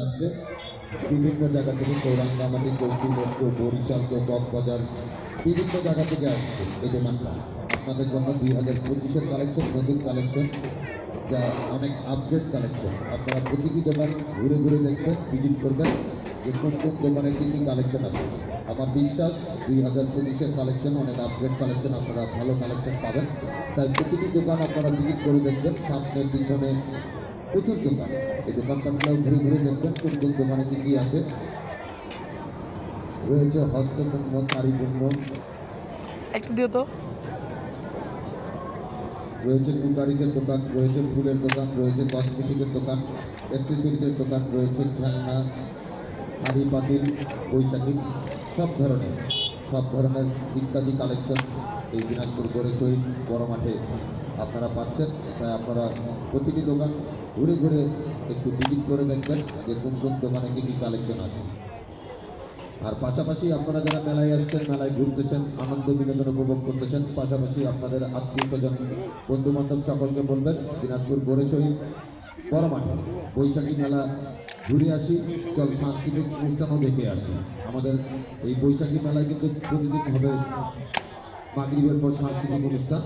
আসছে বিভিন্ন জায়গা থেকে, কেউ রাঙ্গামাটি, কেউ সিলেট, কেউ বরিশাল, কেউ কক্সবাজার, বিভিন্ন জায়গা থেকে আসছে এই দোকানটা আপনাদের জন্য 2025-এর কালেকশন, নতুন কালেকশন, যা অনেক আপডেট কালেকশন। আপনারা প্রতিটি দোকান ঘুরে ঘুরে দেখবেন, ভিজিট করবেন যে কোন কোন দোকানে কী কী কালেকশন আছে। আমার বিশ্বাস 2025-এর কালেকশন অনেক আপডেট কালেকশন, আপনারা ভালো কালেকশন পাবেন। তাই প্রতিটি দোকান আপনারা ভিজিট করে দেখবেন, সামনে পিছনে প্রচুর দোকান। এই দোকানটাগুলো ঘুরে ঘুরে দেখবেন কোন কোন দোকানে কী কী আছে। রয়েছে হস্তপূর্ণ, কারিপূর্ণ, একটু দিও তো। রয়েছে কুকারিসের দোকান, রয়েছে ফুলের দোকান, রয়েছে কসমেটিকের দোকান, অ্যাক্সেসরিজের দোকান, রয়েছে খেলনা, হাঁড়ি পাতিল, বৈশাখী, সব ধরনের ইত্যাদি কালেকশন এই দিনাজপুর গড়ে শহীদ বড় মাঠে আপনারা পাচ্ছেন। তাই আপনারা প্রতিটি দোকান ঘুরে ঘুরে একটু ভিজিট করে দেখবেন যে কোন কোন দোকানে কী কী কালেকশন আছে। আর পাশাপাশি আপনারা যারা মেলায় আসছেন, মেলায় ঘুরতেছেন, আনন্দ বিনোদন উপভোগ করতেছেন, পাশাপাশি আপনাদের আত্মীয় স্বজন, বন্ধু বান্ধব সকলকে বলবেন দিনাজপুর গড়ে শহীদ বড় মাঠে বৈশাখী মেলা ঘুরে আসি, চল সাংস্কৃতিক অনুষ্ঠানও দেখে আসি। আমাদের এই বৈশাখী মেলায় কিন্তু প্রতিদিন হবে মাগরিবের পর সাংস্কৃতিক অনুষ্ঠান।